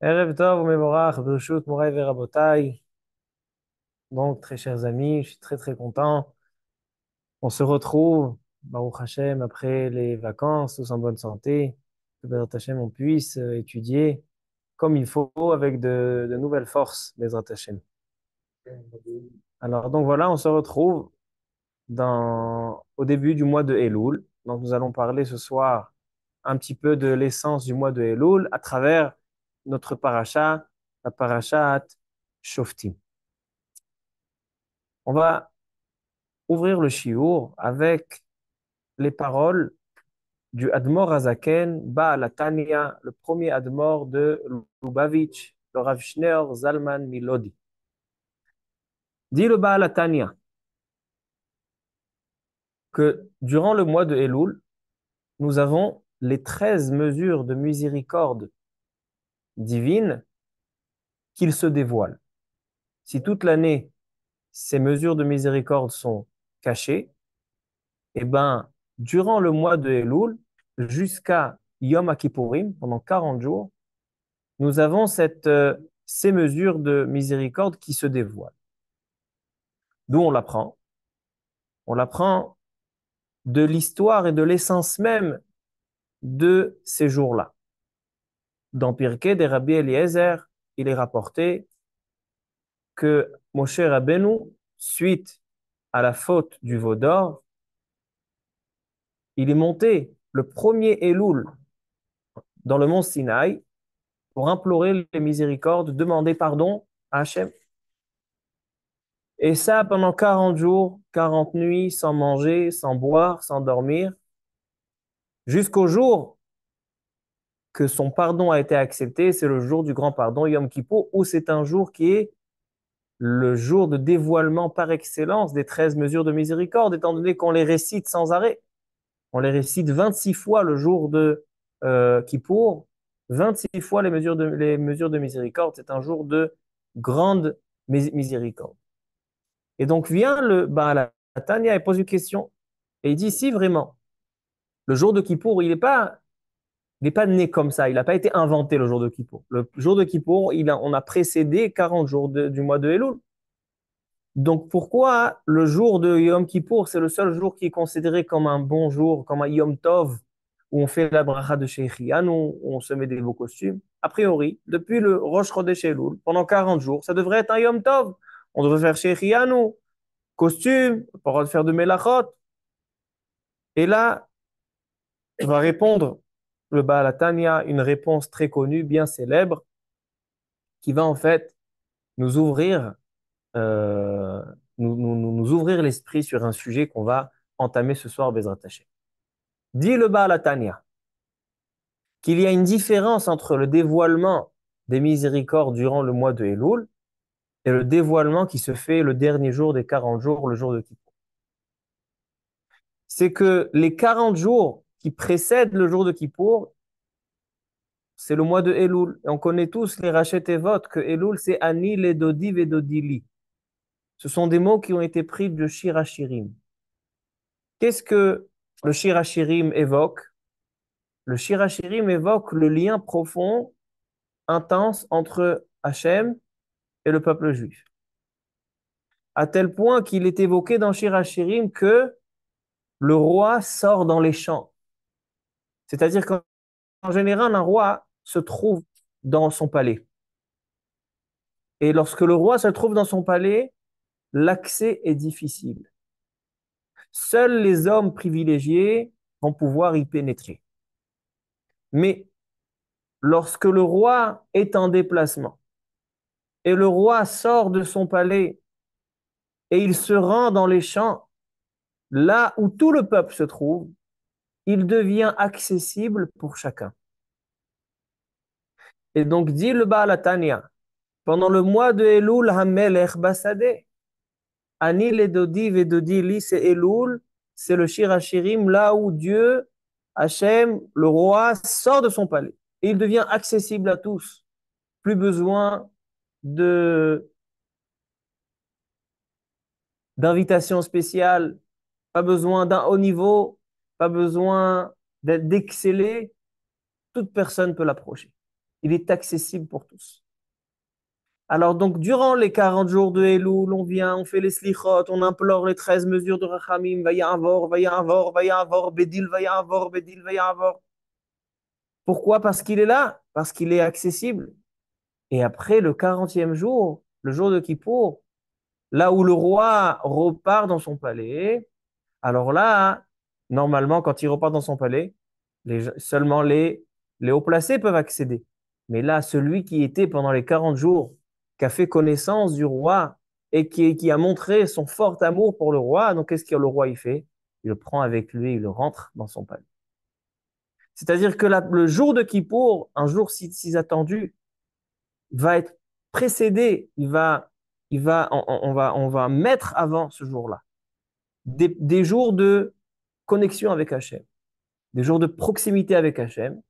Erev Tov, Mevorach, Bereshut, Morai Verabotai. Donc, très chers amis, je suis très très content. On se retrouve, Baruch Hashem, après les vacances, tous en bonne santé. Que Bezrat Hashem, on puisse étudier comme il faut, avec de nouvelles forces, Bezrat Hashem. Alors, donc voilà, on se retrouve au début du mois de Elul. Donc, nous allons parler ce soir un petit peu de l'essence du mois de Elul à travers notre paracha, la parashat Shoftim. On va ouvrir le shiur avec les paroles du Admor Azaken, Baal HaTanya, le premier Admor de Lubavitch, le Rav Shneur Zalman Milodi. Dit le Baal HaTanya que durant le mois de Elul, nous avons les 13 mesures de miséricorde divine qu'il se dévoile. Si toute l'année, ces mesures de miséricorde sont cachées, eh ben, durant le mois de Elul, jusqu'à Yom Kippourim, pendant 40 jours, nous avons ces mesures de miséricorde qui se dévoilent. D'où on l'apprend? On l'apprend de l'histoire et de l'essence même de ces jours-là. Dans Pirkei des Rabbi Eliezer, il est rapporté que Moshe Rabbeinu, suite à la faute du veau d'or, il est monté le premier Elul dans le mont Sinaï pour implorer les miséricordes, demander pardon à Hachem. Et ça pendant 40 jours, 40 nuits, sans manger, sans boire, sans dormir, jusqu'au jour que son pardon a été accepté. C'est le jour du grand pardon, Yom Kippour, où c'est un jour qui est le jour de dévoilement par excellence des 13 mesures de miséricorde, étant donné qu'on les récite sans arrêt. On les récite 26 fois le jour de Kippour, 26 fois les mesures de miséricorde. C'est un jour de grande miséricorde. Et donc vient le Baal Tanya et pose une question. Et il dit, si vraiment, le jour de Kippour, il n'est pas né comme ça, il n'a pas été inventé le jour de Kippour. Le jour de Kippour, on a précédé 40 jours du mois de Elul. Donc pourquoi le jour de Yom Kippour, c'est le seul jour qui est considéré comme un bon jour, comme un Yom Tov, où on fait la bracha de Shechianu, où on se met des beaux costumes? A priori, depuis le Rosh Chodesh Elul, pendant 40 jours, ça devrait être un Yom Tov. On devrait faire Shechianu, costume, pas le droit de faire de Melachot. Et là, on va répondre le Baal HaTanya, une réponse très connue, bien célèbre, qui va en fait nous ouvrir, euh, nous ouvrir l'esprit sur un sujet qu'on va entamer ce soir, Bezrat Hashem. Dit le Baal HaTanya qu'il y a une différence entre le dévoilement des miséricordes durant le mois de Elul et le dévoilement qui se fait le dernier jour des 40 jours, le jour de Kippour. C'est que les 40 jours qui précèdent le jour de Kippour, c'est le mois de Elul. Et on connaît tous les Rachet Evot, que Elul, c'est Ani, Ledodi, Vedodili. Ce sont des mots qui ont été pris de Shir HaShirim. Qu'est-ce que le Shir HaShirim évoque? Le Shir HaShirim évoque le lien profond, intense entre Hachem et le peuple juif. À tel point qu'il est évoqué dans Shir HaShirim que le roi sort dans les champs. C'est-à-dire qu'en général, un roi se trouve dans son palais. Et lorsque le roi se trouve dans son palais, l'accès est difficile. Seuls les hommes privilégiés vont pouvoir y pénétrer. Mais lorsque le roi est en déplacement et le roi sort de son palais et il se rend dans les champs, là où tout le peuple se trouve, il devient accessible pour chacun. Et donc dit le Baal HaTanya, pendant le mois de Elul HaMelech Basadeh, Ani Ledodi Vedodi Li, c'est Elul, c'est le Shir HaShirim, là où Dieu, Hachem, le roi, sort de son palais. Et il devient accessible à tous. Plus besoin de d'invitation spéciale, pas besoin d'un haut niveau, pas besoin d'exceller. Toute personne peut l'approcher. il est accessible pour tous. Alors donc, durant les 40 jours de Elul, on vient, on fait les slichot, on implore les 13 mesures de Rachamim, Vayavor, Vayavor, Vayavor, Bedil, Vayavor, Bedil, Vayavor. Pourquoi? Parce qu'il est là, parce qu'il est accessible. Et après le 40e jour, le jour de Kippour, là où le roi repart dans son palais, alors là, normalement, quand il repart dans son palais, seulement les hauts placés peuvent accéder. Mais là, celui qui était pendant les 40 jours, qui a fait connaissance du roi et qui a montré son fort amour pour le roi, donc qu'est-ce que le roi il fait? Il le prend avec lui, il le rentre dans son palais. C'est-à-dire que le jour de Kippour, un jour si attendu, va être précédé, on va mettre avant ce jour-là des jours de connexion avec Hachem, des jours de proximité avec Hachem.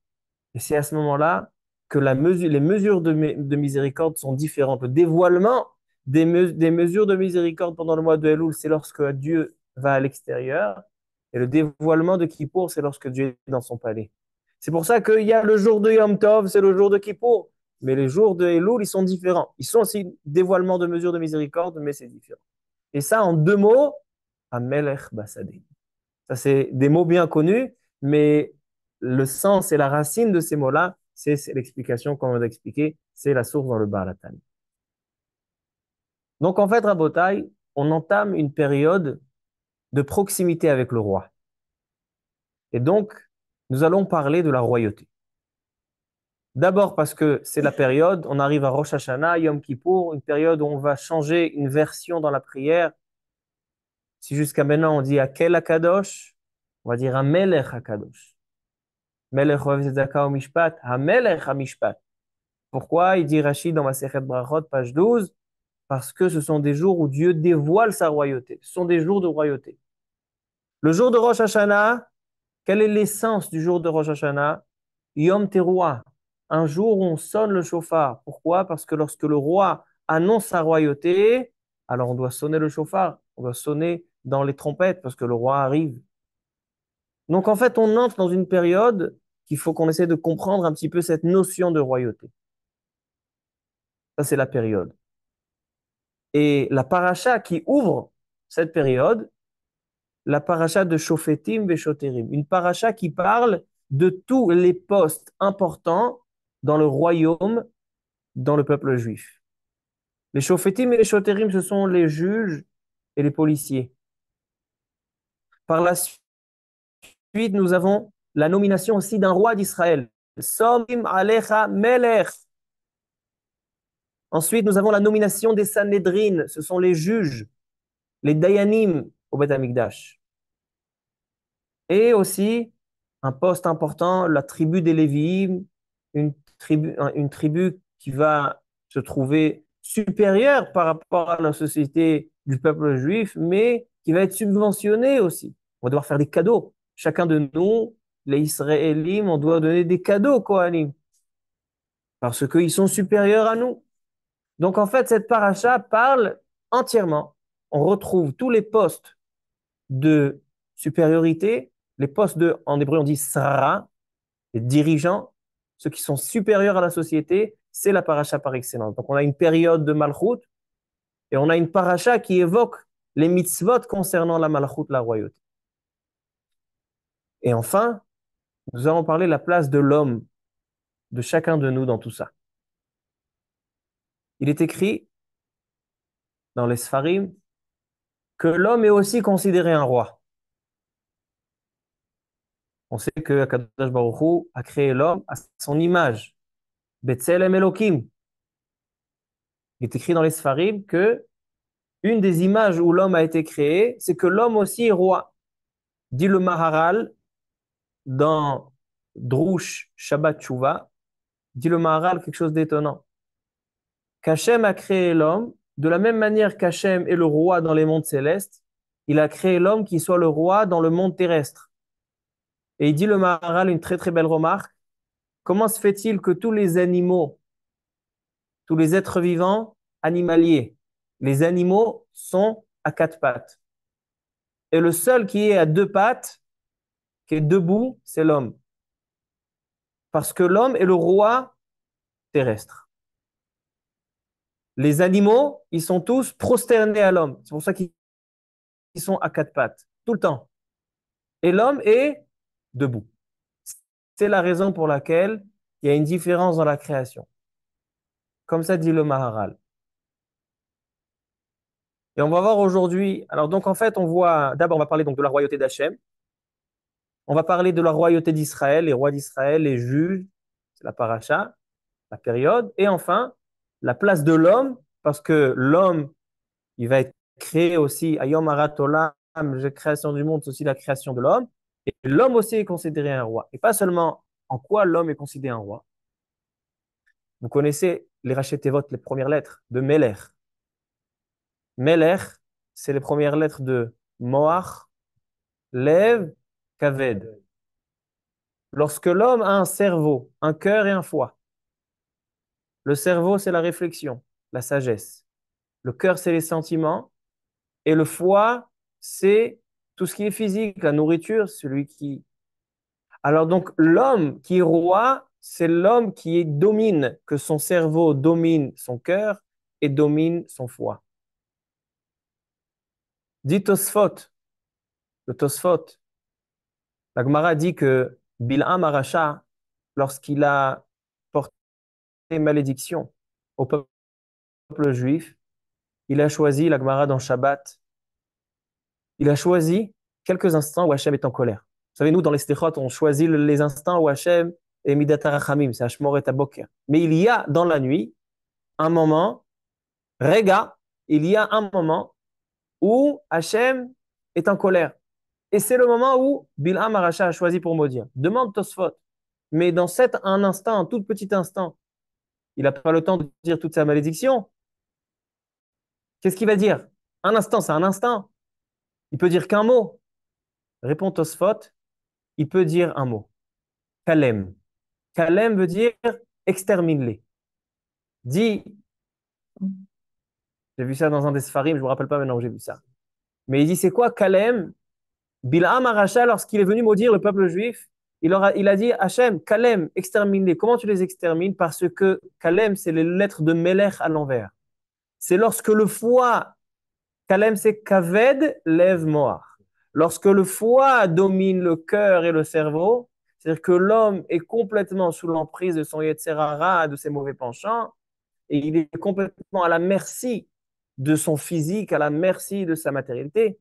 Et c'est à ce moment-là que les mesures de miséricorde sont différentes. Le dévoilement des mesures de miséricorde pendant le mois de Elul, c'est lorsque Dieu va à l'extérieur. Et le dévoilement de Kippour, c'est lorsque Dieu est dans son palais. C'est pour ça qu'il y a le jour de Yom Tov, c'est le jour de Kippour. Mais les jours de Elul, ils sont différents. Ils sont aussi dévoilement de mesures de miséricorde, mais c'est différent. Et ça, en deux mots, Amelech Basadé. Ça, c'est des mots bien connus, mais le sens et la racine de ces mots-là, c'est l'explication qu'on vient d'expliquer, c'est la source dans le Baratani. Donc, en fait, Rabotai, on entame une période de proximité avec le roi. Et donc, nous allons parler de la royauté. D'abord parce que c'est la période, on arrive à Rosh Hashanah, Yom Kippour, une période où on va changer une version dans la prière. Si jusqu'à maintenant on dit Akel HaKadosh, on va dire Amelech HaKadosh. Melech Ohev Tzedaka Mishpat, Hamelech HaMishpat. Pourquoi? Il dit Rachid dans Masechet Brachot, page 12, parce que ce sont des jours où Dieu dévoile sa royauté. Ce sont des jours de royauté. Le jour de Rosh Hashanah, quelle est l'essence du jour de Rosh Hashanah? Yom Teruah, un jour où on sonne le chauffard. Pourquoi? Parce que lorsque le roi annonce sa royauté, alors on doit sonner le chauffard, on doit sonner dans les trompettes parce que le roi arrive. Donc en fait, on entre dans une période qu'il faut qu'on essaie de comprendre un petit peu cette notion de royauté. Ça, c'est la période. Et la paracha qui ouvre cette période, la paracha de Shofetim Veshoterim, une paracha qui parle de tous les postes importants dans le royaume, dans le peuple juif. Les Shofetim et les Shoterim, ce sont les juges et les policiers. Par la suite, nous avons la nomination aussi d'un roi d'Israël. Somim Alecha Melech. Ensuite, nous avons la nomination des Sanhedrin, ce sont les juges, les Dayanim au Beth Amikdash. Et aussi, un poste important, la tribu des Lévi'im, une tribu qui va se trouver supérieure par rapport à la société du peuple juif, mais qui va être subventionnée aussi. On va devoir faire des cadeaux. Chacun de nous, les Israélites, on doit donner des cadeaux aux Kohanim, parce qu'ils sont supérieurs à nous. Donc en fait, cette paracha parle entièrement. On retrouve tous les postes de supériorité, les postes en hébreu on dit sara, les dirigeants, ceux qui sont supérieurs à la société, c'est la paracha par excellence. Donc on a une période de malchut et on a une paracha qui évoque les mitzvot concernant la malchut, la royauté. Et enfin, nous allons parler de la place de l'homme, de chacun de nous dans tout ça. Il est écrit dans les Sfarim que l'homme est aussi considéré un roi. On sait que Akadosh Baruch Hu a créé l'homme à son image. Betzelem Elokim. Il est écrit dans les Sfarim que une des images où l'homme a été créé, c'est que l'homme aussi est roi. Dit le Maharal dans Drush Shabbat Shuvah, dit le Maharal quelque chose d'étonnant. Qu'Hachem a créé l'homme, de la même manière qu'Hachem est le roi dans les mondes célestes, il a créé l'homme qui soit le roi dans le monde terrestre. Et il dit le Maharal une très très belle remarque. Comment se fait-il que tous les animaux, tous les êtres vivants, animaliers, les animaux sont à quatre pattes. Et le seul qui est à deux pattes, qui est debout, c'est l'homme. Parce que l'homme est le roi terrestre. Les animaux, ils sont tous prosternés à l'homme. C'est pour ça qu'ils sont à quatre pattes, tout le temps. Et l'homme est debout. C'est la raison pour laquelle il y a une différence dans la création. Comme ça dit le Maharal. Et on va voir aujourd'hui, alors donc en fait, on voit, d'abord on va parler donc de la royauté d'Hachem, on va parler de la royauté d'Israël, les rois d'Israël, les juges, c'est la paracha, la période, et enfin, la place de l'homme, parce que l'homme, il va être créé aussi, Ayom Harat Olam, la création du monde, c'est aussi la création de l'homme, et l'homme aussi est considéré un roi. Et pas seulement en quoi l'homme est considéré un roi. Vous connaissez les Rachetevot, les premières lettres de Melech. Melech, c'est les premières lettres de Moach, Lev, Kaved. Lorsque l'homme a un cerveau, un cœur et un foie, le cerveau, c'est la réflexion, la sagesse. Le cœur, c'est les sentiments. Et le foie, c'est tout ce qui est physique, la nourriture, celui qui... Alors donc, l'homme qui est roi, c'est l'homme qui domine, que son cerveau domine son cœur et domine son foie. Dit Tosfot, le Tosfot, la Gemara dit que Bil'am Aracha, lorsqu'il a porté malédiction au peuple juif, il a choisi, la Gemara dans Shabbat, il a choisi quelques instants où Hachem est en colère. Vous savez, nous, dans les Slichot, on choisit les instants où Hachem est Midat HaRachamim, c'est Hashmoret HaBoker. Mais il y a dans la nuit un moment, Rega, il y a un moment où Hachem est en colère. Et c'est le moment où Bil'am Aracha a choisi pour maudire. Demande Tosfot. Mais dans un instant, un tout petit instant, il n'a pas le temps de dire toute sa malédiction. Qu'est-ce qu'il va dire? Un instant, c'est un instant. Il peut dire qu'un mot. Répond Tosfot, il peut dire un mot. Kalem. Kalem veut dire extermine-les. Dis, j'ai vu ça dans un des Sfarim, je ne me rappelle pas maintenant où j'ai vu ça. Mais il dit, c'est quoi Kalem? Bil'am Aracha, lorsqu'il est venu maudire le peuple juif, il a dit, Hachem, Kalem, extermine-les. Comment tu les extermines? Parce que Kalem, c'est les lettres de Melech à l'envers. C'est lorsque le foie, Kalem, c'est Kaved, lève Moach. Lorsque le foie domine le cœur et le cerveau, c'est-à-dire que l'homme est complètement sous l'emprise de son Yetzer Hara, de ses mauvais penchants, et il est complètement à la merci de son physique, à la merci de sa matérialité.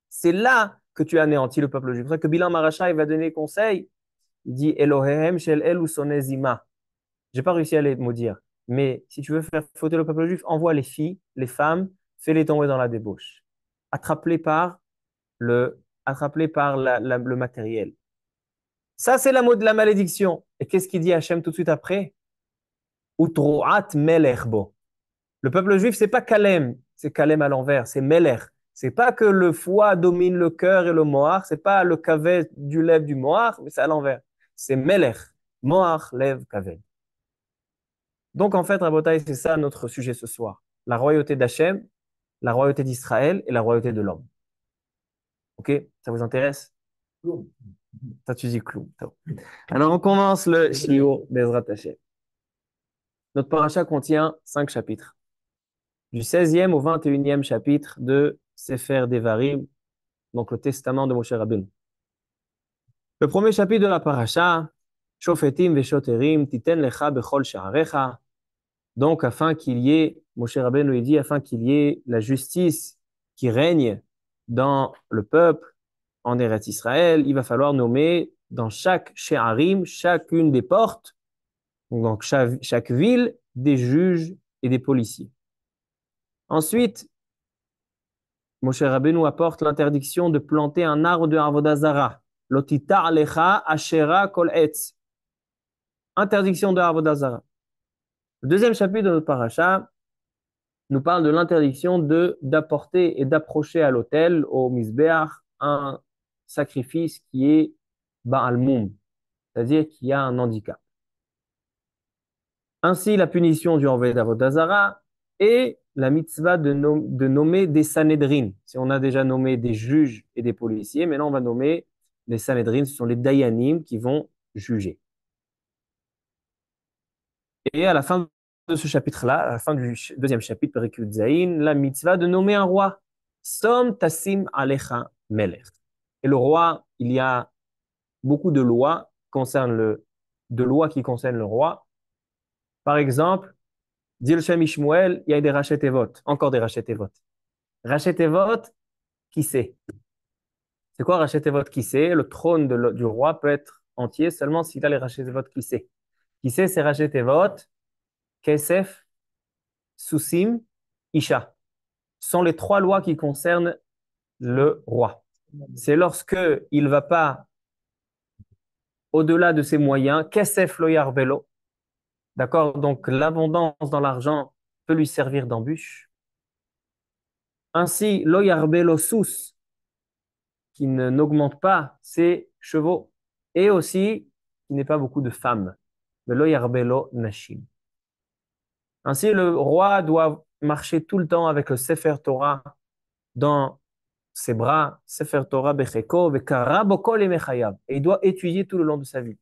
C'est là que tu anéantis le peuple juif. C'est pour ça que Bilam Maracha, il va donner conseil. Il dit Elohehem shel el usonezima. J'ai pas réussi à les maudire. Mais si tu veux faire fauter le peuple juif, envoie les filles, les femmes, fais-les tomber dans la débauche. Attrape-les par le matériel. Ça, c'est la malédiction. Et qu'est-ce qu'il dit Hachem tout de suite après? Utroat melechbo. Le peuple juif, c'est pas Kalem, c'est Kalem à l'envers, c'est Melech. C'est pas que le foie domine le cœur et le moach, c'est pas le kaved du lève du moach, mais c'est à l'envers. C'est Melech, moach, lève, kaved. Donc en fait, Rabotai, c'est ça notre sujet ce soir. La royauté d'Hachem, la royauté d'Israël et la royauté de l'homme. Ok? Ça vous intéresse? Ça, tu dis clou. Alors on commence le shiur d'Ezrat Hashem. Notre paracha contient 5 chapitres. Du 16e au 21e chapitre de Sefer Devarim, donc le testament de Moshe Rabbeinu. Le premier chapitre de la paracha, Shofetim veshoterim titen lecha bechol sha'arecha. Donc, afin qu'il y ait, Moshe Rabbeinu dit, afin qu'il y ait la justice qui règne dans le peuple, en Eretz Israël, il va falloir nommer dans chaque she'arim, chacune des portes, donc chaque ville, des juges et des policiers. Ensuite, Moshe Rabbeinu apporte l'interdiction de planter un arbre de Avodah Zara. Lotita alecha ashera kol etz. Interdiction de Avodah Zara. Le deuxième chapitre de notre paracha nous parle de l'interdiction d'apporter et d'approcher à l'autel, au Mizbeach, un sacrifice qui est Baal Mum, c'est-à-dire qui a un handicap. Ainsi, la punition du renvoi d'Avodah Zara et la mitzvah de nommer des Sanhedrin. Si on a déjà nommé des juges et des policiers, maintenant on va nommer les Sanhedrin, ce sont les Dayanim qui vont juger. Et à la fin de ce chapitre-là, à la fin du deuxième chapitre, Perikut Zayin, la mitzvah de nommer un roi. Som tassim alecha melech. Et le roi, il y a beaucoup de lois qui concernent le roi. Par exemple, dit le Shem Ishmuel, il y a des rachet votes, encore des rachet votes. Rachet votes, qui c'est? C'est quoi rachet votes qui c'est? Le trône du roi peut être entier seulement s'il a les rachet votes qui c'est. Qui c'est rachet votes? Kesef, Susim, Isha. Ce sont les trois lois qui concernent le roi. C'est lorsque il ne va pas au-delà de ses moyens, Kesef lo yarbelo. D'accord? Donc l'abondance dans l'argent peut lui servir d'embûche. Ainsi, lo yarbelo sus, qui n'augmente pas ses chevaux. Et aussi, il n'est pas beaucoup de femmes. Le lo yarbelo nashim. Ainsi, le roi doit marcher tout le temps avec le Sefer Torah dans ses bras, Sefer Torah becheko, vekara bokol et mechayav. Et il doit étudier tout le long de sa vie.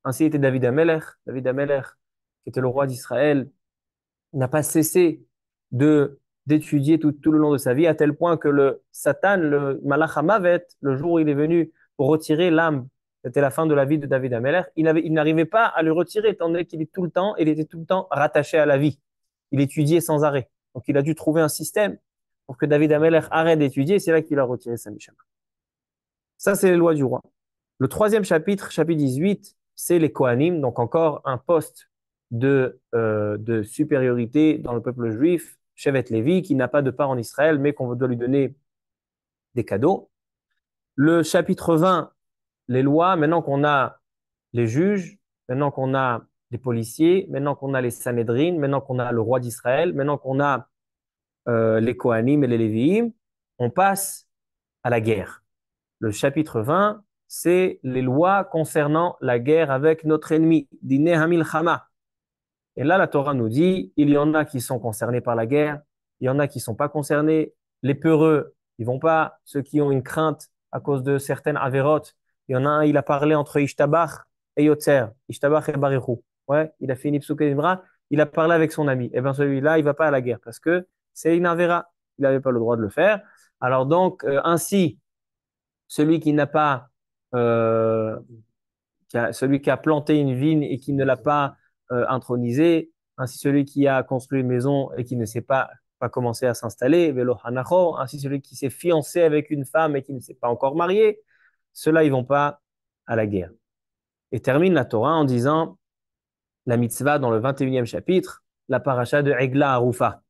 Ainsi était David Amelech. David Amelech, qui était le roi d'Israël, n'a pas cessé de d'étudier tout le long de sa vie, à tel point que le Satan, le Malach HaMavet, le jour où il est venu pour retirer l'âme, c'était la fin de la vie de David Amelech, il n'arrivait pas à le retirer, étant donné qu'il est tout le temps, il était tout le temps rattaché à la vie. Il étudiait sans arrêt. Donc il a dû trouver un système pour que David Amelech arrête d'étudier, c'est là qu'il a retiré sa Mishana. Ça, c'est les lois du roi. Le troisième chapitre, chapitre 18, c'est les Kohanim, donc encore un poste de supériorité dans le peuple juif, Shevet Lévi, qui n'a pas de part en Israël, mais qu'on doit lui donner des cadeaux. Le chapitre 20, les lois, maintenant qu'on a les juges, maintenant qu'on a les policiers, maintenant qu'on a les Sanhédrin, maintenant qu'on a le roi d'Israël, maintenant qu'on a les Kohanim et les Lévi'im, on passe à la guerre. Le chapitre 20, c'est les lois concernant la guerre avec notre ennemi, Dine Hamil Chama. Et là, la Torah nous dit, il y en a qui sont concernés par la guerre, il y en a qui ne sont pas concernés. Les peureux, ils vont pas. Ceux qui ont une crainte à cause de certaines avérotes, il y en a un, il a parlé entre Ishtabach et Yotzer, Ishtabach et Barichou. Ouais, il a fait une Ibra, il a parlé avec son ami. Eh bien, celui-là, il va pas à la guerre parce que c'est une avéra. Il n'avait pas le droit de le faire. Alors donc, ainsi, celui qui n'a pas, euh, celui qui a planté une vigne et qui ne l'a pas intronisé, ainsi celui qui a construit une maison et qui ne sait pas commencer à s'installer, velo hanacho, ainsi celui qui s'est fiancé avec une femme et qui ne s'est pas encore marié, ceux-là, ils vont pas à la guerre. Et termine la Torah en disant la mitzvah dans le 21e chapitre, la paracha de Egla Arufa.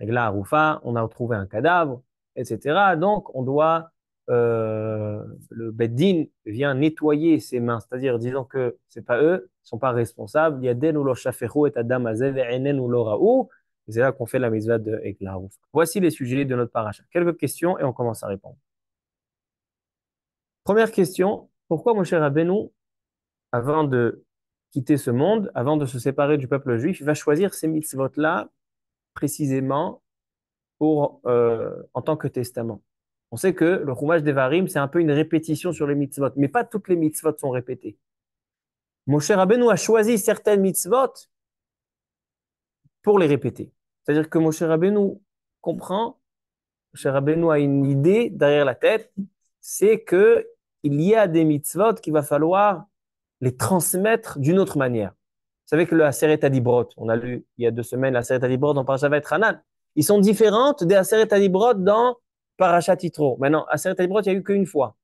Egla Arufa, on a retrouvé un cadavre, etc. Donc, on doit, le Beddin vient nettoyer ses mains, c'est-à-dire disant que c'est pas eux, ils sont pas responsables. Yaden ou lo shafechu et adam hazeh ve'enen ou lo ra'u. C'est là qu'on fait la mitzvah de Egla Arufa. Voici les sujets de notre paracha. Quelques questions et on commence à répondre. Première question, pourquoi Moshe Rabbeinu, avant de quitter ce monde, avant de se séparer du peuple juif, va choisir ces mitzvot-là précisément en tant que testament. On sait que le Chumash Devarim, c'est un peu une répétition sur les mitzvot, mais pas toutes les mitzvot sont répétées. Moshe Rabbeinu a choisi certaines mitzvot pour les répéter. C'est-à-dire que Moshe Rabbeinu comprend, Moshe Rabbeinu a une idée derrière la tête, c'est que il y a des mitzvot qu'il va falloir les transmettre d'une autre manière. Vous savez que le Aseret Adibrot, on a lu il y a 2 semaines l'Aseret Adibrot dans Parashat Vaïtranan, ils sont différentes des Aseret Adibrot dans Parashat Yitro. Maintenant, Aseret Adibrot, il n'y a eu qu'une fois.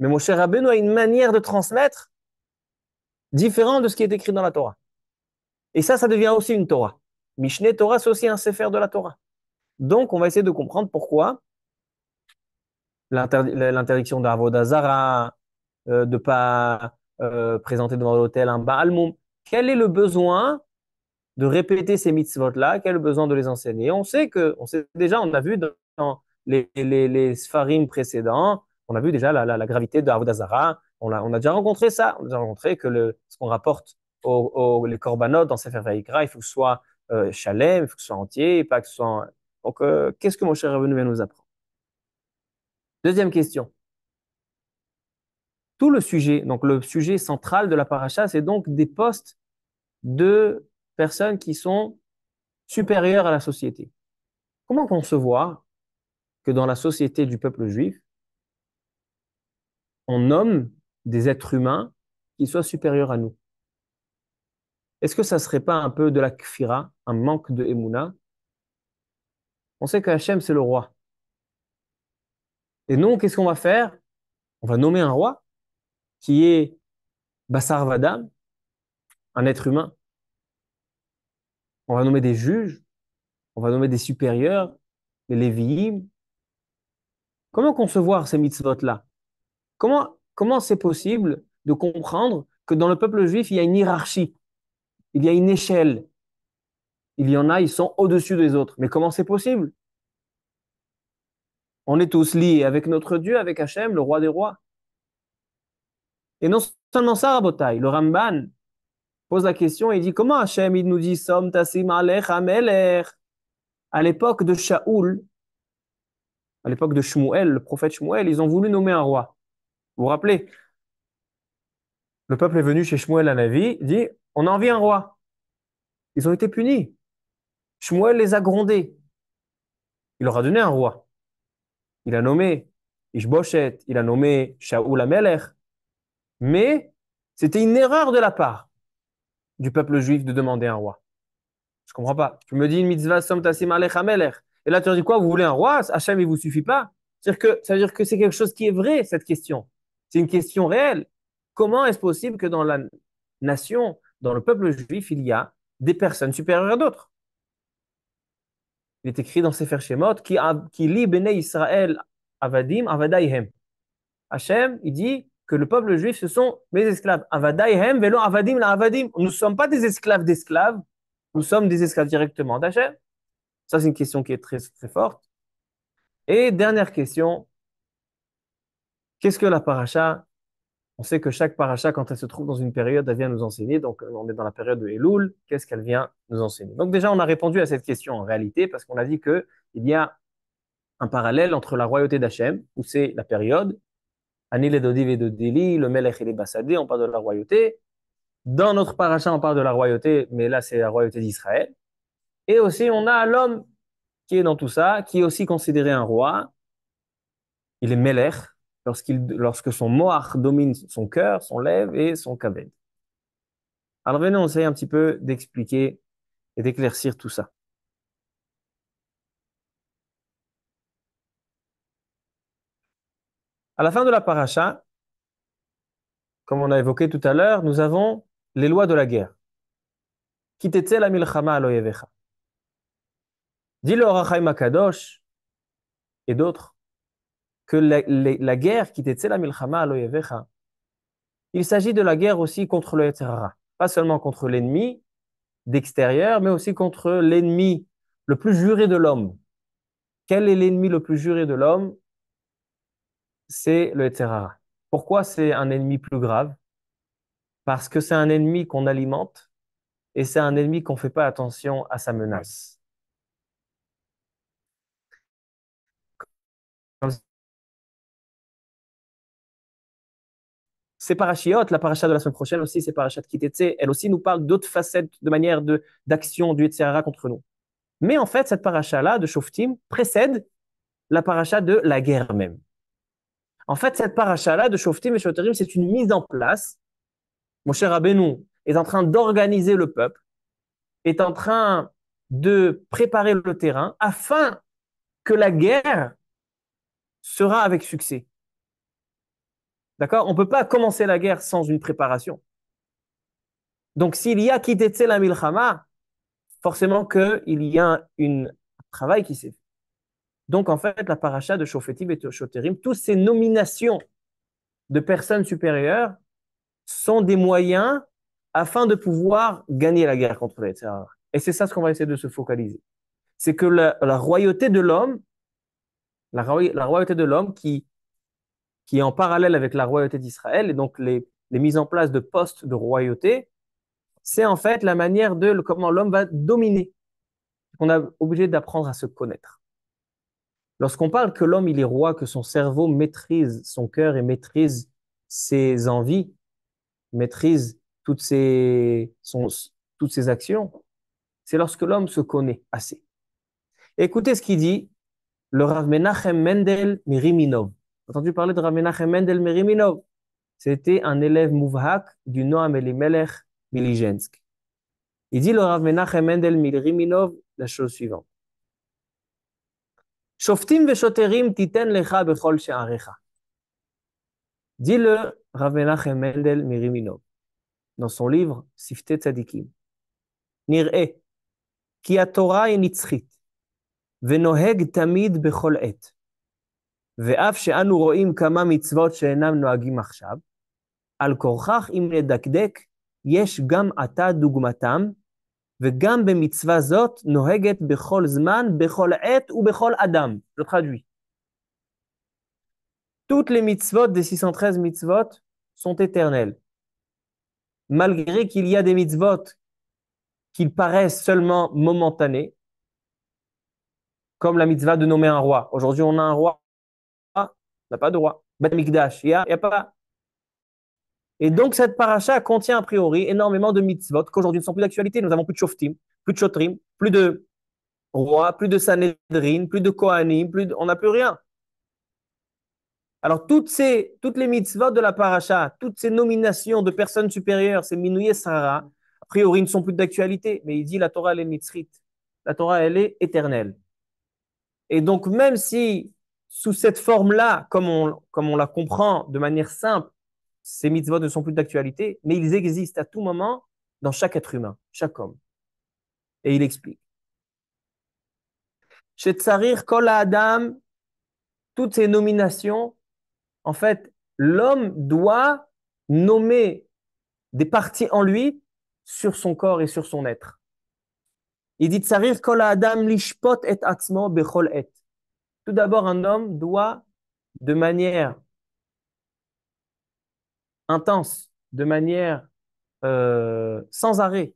Mais Moshe Rabbeinu a une manière de transmettre différente de ce qui est écrit dans la Torah. Et ça devient aussi une Torah. Mishneh Torah, c'est aussi un sefer de la Torah. Donc, on va essayer de comprendre pourquoi l'interdiction d'Avodah Zarah, de ne pas présenter devant l'autel un Baal Moum. Quel est le besoin de répéter ces mitzvot-là? Quel est le besoin de les enseigner? On sait déjà, on a vu dans les Sfarim précédents, on a vu déjà la gravité de Avodah Zarah. On a déjà rencontré ça. On a déjà rencontré que ce qu'on rapporte les korbanot dans Sefer Vayikra, il faut que ce soit shalem, il faut que ce soit entier, pas que ce soit. Donc, qu'est-ce que Moshe Rabbeinu vient nous apprendre? Deuxième question. Tout le sujet, donc le sujet central de la paracha, c'est donc des postes de personnes qui sont supérieures à la société. Comment concevoir que dans la société du peuple juif, on nomme des êtres humains qui soient supérieurs à nous? Est-ce que ça ne serait pas un peu de la kfira, un manque de émouna? On sait que Hachem, c'est le roi. Et nous, qu'est-ce qu'on va faire? On va nommer un roi qui est Bassar Vadam, un être humain. On va nommer des juges, on va nommer des supérieurs, les Lévi'im. Comment concevoir ces mitzvot-là? Comment c'est possible de comprendre que dans le peuple juif, il y a une hiérarchie, il y a une échelle, il y en a, ils sont au-dessus des autres. Mais comment c'est possible? On est tous liés avec notre Dieu, avec Hachem, le roi des rois. Et non seulement ça, Rabotai, le Ramban pose la question et il dit comment Hachem, il nous dit Som tasim alech amelech. À l'époque de Shaoul, à l'époque de Shmuel, le prophète Shmuel, ils ont voulu nommer un roi. Vous vous rappelez? Le peuple est venu chez Shmuel à Navi, dit on a envie d'un roi. Ils ont été punis. Shmuel les a grondés. Il leur a donné un roi. Il a nommé Ishboshet, il a nommé Shaoul Amelech. Mais c'était une erreur de la part du peuple juif de demander un roi. Je comprends pas. Tu me dis une mitzvah som tasim alech amelech. Et là, tu leur dis quoi? Vous voulez un roi? Hachem, il vous suffit pas? Ça veut dire que c'est quelque chose qui est vrai, cette question. C'est une question réelle. Comment est-ce possible que dans la nation, dans le peuple juif, il y a des personnes supérieures à d'autres? Il est écrit dans Sefer Shemot, qui lit Bnei Israël avadim avadaihem. Hachem, il dit que le peuple juif, ce sont mes esclaves. Avadaihem velo avadim la avadim. Nous ne sommes pas des esclaves d'esclaves, nous sommes des esclaves directement d'Hachem. Ça, c'est une question qui est très, très forte. Et dernière question, qu'est-ce que la paracha? On sait que chaque paracha, quand elle se trouve dans une période, elle vient nous enseigner. Donc, on est dans la période de Elul. Qu'est-ce qu'elle vient nous enseigner? Donc, déjà, on a répondu à cette question en réalité, parce qu'on a dit qu'il y a un parallèle entre la royauté d'Hachem, où c'est la période, Anil et Dodi et Dodili, le Melech et les Bassadé, on parle de la royauté. Dans notre paracha, on parle de la royauté, mais là, c'est la royauté d'Israël. Et aussi, on a l'homme qui est dans tout ça, qui est aussi considéré un roi. Il est Melech, lorsque son Moach domine son cœur, son lèvre et son Kaved. Alors venez, on essaye un petit peu d'expliquer et d'éclaircir tout ça. À la fin de la paracha, comme on a évoqué tout à l'heure, nous avons les lois de la guerre. Kitetse la milchama aloyevecha. Dit le Ohr HaChaim Akadosh et d'autres que la guerre, Kitetse la milchama aloyevecha, il s'agit de la guerre aussi contre le Yetzer Hara. Pas seulement contre l'ennemi d'extérieur, mais aussi contre l'ennemi le plus juré de l'homme. Quel est l'ennemi le plus juré de l'homme? C'est le Yetzer Hara. Pourquoi c'est un ennemi plus grave? Parce que c'est un ennemi qu'on alimente et c'est un ennemi qu'on ne fait pas attention à sa menace. Ces parachiotes, la paracha de la semaine prochaine aussi, c'est parachat Kitetse, elle aussi nous parle d'autres facettes de manière d'action du Yetzer Hara contre nous. Mais en fait, cette paracha-là de Shoftim précède la paracha de la guerre même. En fait, cette paracha-là de Shoftim et Shoterim, c'est une mise en place. Mon cher Rabbeinu est en train d'organiser le peuple, est en train de préparer le terrain afin que la guerre sera avec succès. D'accord? On ne peut pas commencer la guerre sans une préparation. Donc, s'il y a Kitetse la Milchama, forcément qu'il y a un travail qui s'est fait. Donc, en fait, la paracha de Shoftim et Shoterim, toutes ces nominations de personnes supérieures sont des moyens afin de pouvoir gagner la guerre contre les Yetzer Hara. Et c'est ça ce qu'on va essayer de se focaliser. C'est que la royauté de l'homme, la royauté de l'homme qui est en parallèle avec la royauté d'Israël, et donc les mises en place de postes de royauté, c'est en fait la manière de comment l'homme va dominer. On est obligé d'apprendre à se connaître. Lorsqu'on parle que l'homme, il est roi, que son cerveau maîtrise son cœur et maîtrise ses envies, maîtrise toutes ses actions, c'est lorsque l'homme se connaît assez. Écoutez ce qu'il dit, le Rav Menachem Mendel Miriminov. Vous avez entendu parler de Rav Menachem Mendel Miriminov? C'était un élève mouvhak du Noam Elimelech Milijensk. Il dit le Rav Menachem Mendel Miriminov la chose suivante. Shoftim veshoterim titen lecha bechol she'arecha. Dit le Rav Menachem Mendel Miriminov dans son livre Siftei Tzadikim. Nir'eh ki haTorah est nitzchit venoheg tamid bechol et ve'af she'anu ro'im kama mitzvot she'enam noagim achshav al korchach im nedakdek yesh gam ata dugmatam וגם במצווה זאת נוהגת בכל זמן, בכל עת ובכל אדם. Je traduis. Toutes les mitzvot des 613 mitzvot sont éternelles. Malgré qu'il y a des mitzvot qui paraissent seulement momentanés, comme la mitzvah de nommer un roi. Aujourd'hui, on a un roi, on n'a pas de roi. Bet Mikdash, il y a pas. Et donc, cette paracha contient a priori énormément de mitzvot qu'aujourd'hui ne sont plus d'actualité. Nous n'avons plus de shoftim, plus de shotrim, plus de rois, plus de sanhedrin, plus de kohanim, on n'a plus rien. Alors, toutes les mitzvot de la paracha, toutes ces nominations de personnes supérieures, ces minouye Sarah, a priori ne sont plus d'actualité. Mais il dit la Torah, elle est nitzrite. La Torah, elle est éternelle. Et donc, même si sous cette forme-là, comme on la comprend de manière simple, ces mitzvot ne sont plus d'actualité, mais ils existent à tout moment dans chaque être humain, chaque homme. Et il explique. Chez Tsarir Kol Adam, toutes ces nominations, en fait, l'homme doit nommer des parties en lui sur son corps et sur son être. Il dit Tsarir Kol Adam lishpot et atzmo bechol et. Tout d'abord, un homme doit, de manière intense, de manière sans arrêt,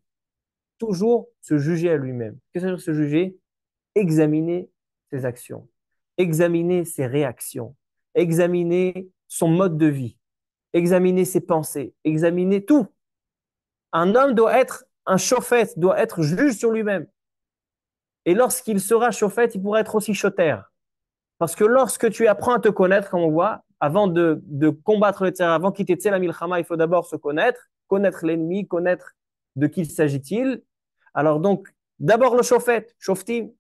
toujours se juger à lui-même. Qu'est-ce que ça veut dire se juger? Examiner ses actions, examiner ses réactions, examiner son mode de vie, examiner ses pensées, examiner tout. Un homme doit être un chauffette, doit être juge sur lui-même. Et lorsqu'il sera chauffette, il pourra être aussi choter. Parce que lorsque tu apprends à te connaître, comme on voit, avant de combattre le tzara, avant qu'il t'ait la milchama, il faut d'abord se connaître l'ennemi, connaître de qui s'agit-il. Alors donc, d'abord le chauffette, shoftim.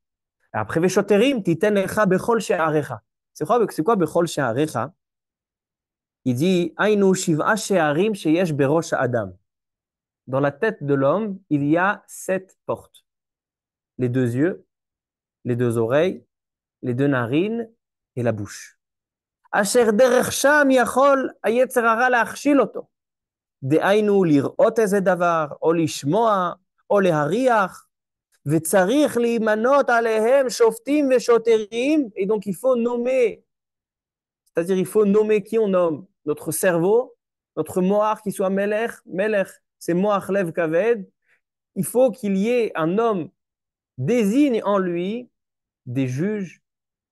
Après, veshoterim, titen lecha bechol she'arecha. C'est quoi bechol she'arecha? Il dit, ainu shiv'a she'arim sheyesh berosh adam. Dans la tête de l'homme, il y a 7 portes. Les 2 yeux, les 2 oreilles, les 2 narines et la bouche. Asher derech sham yachol hayetzer hara להכשיל אותו. דהיינו לראות איזה דבר, או לשמוע, או להריח, וצריך להימנות עליהם שופטים ושוטרים, et donc il faut nommer, c'est-à-dire il faut nommer qui on nomme, notre cerveau, notre moach qui soit melech, c'est moach lev kaved, il faut qu'il y ait un homme désigne en lui des juges,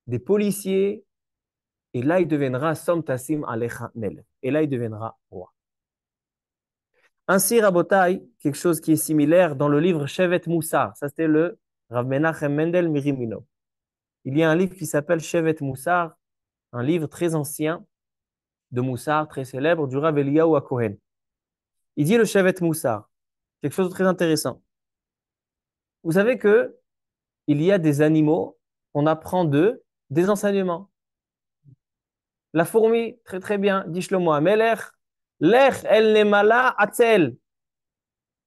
des policiers, et là il deviendra som tassim alecha melech, et là il deviendra roi. Ainsi, Rabotai, quelque chose qui est similaire dans le livre Shevet Moussar. Ça, c'était le Rav Menachem Mendel Mirimino. Il y a un livre qui s'appelle Shevet Moussar, un livre très ancien de Moussar, très célèbre, du Rav Eliyahu HaKohen. Il dit le Shevet Moussar, quelque chose de très intéressant. Vous savez que il y a des animaux, on apprend d'eux des enseignements. La fourmi, très très bien, dit Shlomo HaMelech, Lech el nemala atzel.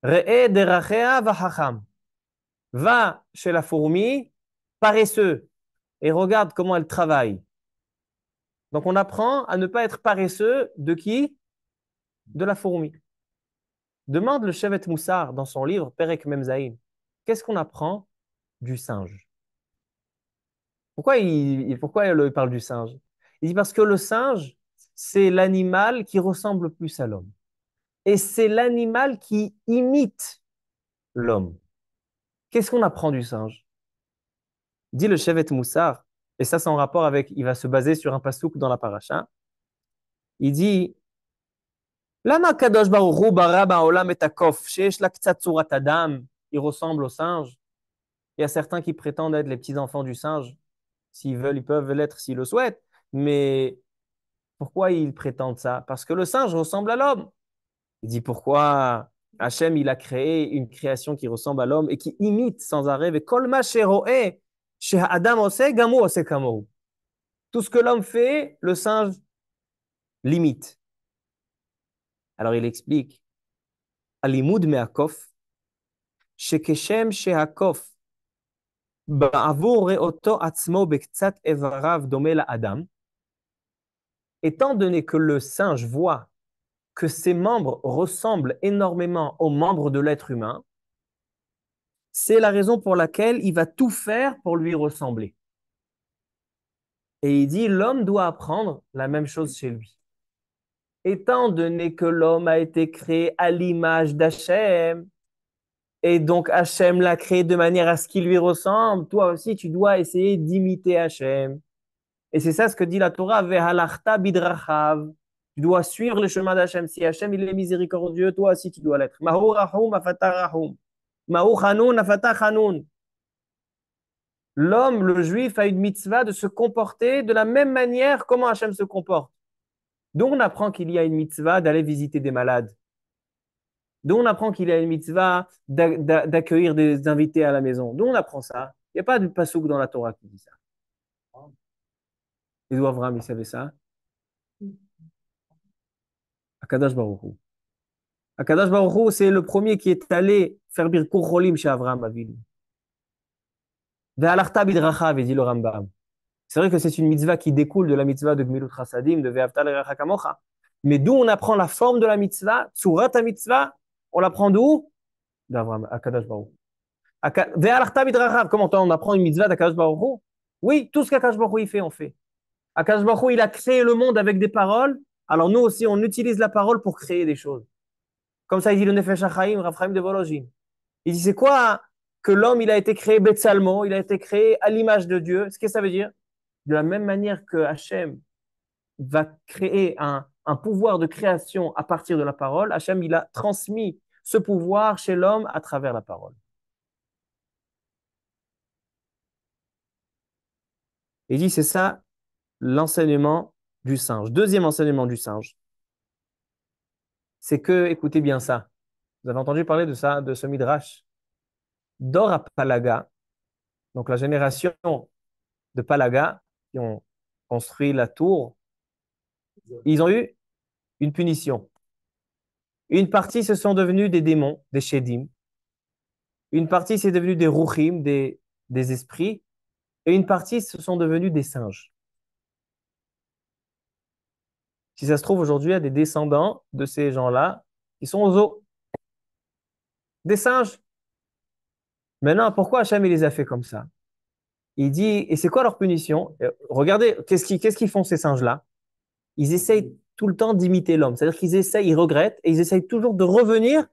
Re'e derachea vachacham. Va chez la fourmi, paresseux, et regarde comment elle travaille. Donc on apprend à ne pas être paresseux de qui? De la fourmi. Demande le Shevet Moussar dans son livre Perek Memzaïn. Qu'est-ce qu'on apprend du singe? Pourquoi il parle du singe? Il dit parce que le singe, c'est l'animal qui ressemble le plus à l'homme. Et c'est l'animal qui imite l'homme. Qu'est-ce qu'on apprend du singe? Dit le Shevet Moussar, et ça c'est en rapport avec, il va se baser sur un pasouk dans la paracha. Il dit, Lama Kadosh Baruch Hu bara ba'olam et hakof, sheyesh la ktsat tzurat adam, il ressemble au singe. Il y a certains qui prétendent être les petits-enfants du singe. S'ils veulent, ils peuvent l'être s'ils le souhaitent. Mais pourquoi ils prétendent ça? Parce que le singe ressemble à l'homme. Il dit pourquoi Hachem, il a créé une création qui ressemble à l'homme et qui imite sans arrêt. Et kol ma sheroeh, she'adam oseh, gamu oseh kamohu. Tout ce que l'homme fait, le singe l'imite. Alors il explique, alimud me'akof, shekeshem she'akof, ba'avur re'oto atzmo bektsat evarav domé Adam. Étant donné que le singe voit que ses membres ressemblent énormément aux membres de l'être humain, c'est la raison pour laquelle il va tout faire pour lui ressembler. Et il dit, l'homme doit apprendre la même chose chez lui. Étant donné que l'homme a été créé à l'image d'Hachem, et donc Hachem l'a créé de manière à ce qu'il lui ressemble, toi aussi tu dois essayer d'imiter Hachem. Et c'est ça ce que dit la Torah, Ve'halachta bidrachav. Tu dois suivre le chemin d'Hachem. Si Hachem il est miséricordieux, toi aussi tu dois l'être. Mahu rahum afata rahum. Mahu chanoun afata chanoun. L'homme, le juif, a une mitzvah de se comporter de la même manière comment Hachem se comporte. Donc on apprend qu'il y a une mitzvah d'aller visiter des malades. Donc on apprend qu'il y a une mitzvah d'accueillir des invités à la maison. Donc on apprend ça. Il n'y a pas de pasouk dans la Torah qui dit ça. Les Avraham, il savait ça. Akadash Baruch Hu. Akadash Baruch Hu, c'est le premier qui est allé faire Birkur Cholim chez Avraham Avinu. Ve'alarta bidrachav, dit le Rambam. C'est vrai que c'est une mitzvah qui découle de la mitzvah de Gmilut Chasadim, de Ve'avta l'erecha kamocha. Mais d'où on apprend la forme de la mitzvah, Tzurat ha mitzvah, on l'apprend d'où? D'Avraham, Akadash Baruch Hu. Ve'alarta bidrachav, comment on apprend une mitzvah d'Akadash Baruch Hu? Oui, tout ce qu'Akadash Baruch Hu il fait, on fait. Akadash Baruch Hu, il a créé le monde avec des paroles. Alors nous aussi, on utilise la parole pour créer des choses. Comme ça, il dit le Nefesh HaChaim, Rav Chaim de Volojin. Il dit, c'est quoi que l'homme, il a été créé Betsalmo, il a été créé à l'image de Dieu. Ce que ça veut dire? De la même manière que Hachem va créer un pouvoir de création à partir de la parole, Hachem, il a transmis ce pouvoir chez l'homme à travers la parole. Il dit, c'est ça l'enseignement du singe. Deuxième enseignement du singe, c'est que, écoutez bien ça, vous avez entendu parler de ça, de ce midrash. Dor à Palaga, donc la génération de Palaga qui ont construit la tour, ils ont eu une punition. Une partie, ce sont devenus des démons, des Shedim. Une partie, c'est devenu des Ruchim, des esprits. Et une partie, ce sont devenus des singes. Si ça se trouve, aujourd'hui, il y a des descendants de ces gens-là qui sont aux eaux, des singes. Maintenant, pourquoi Hachem il les a fait comme ça? Il dit, et c'est quoi leur punition? Regardez, qu'est-ce qu'ils font ces singes-là? Ils essayent tout le temps d'imiter l'homme. C'est-à-dire qu'ils essayent, ils regrettent, et ils essayent toujours de revenir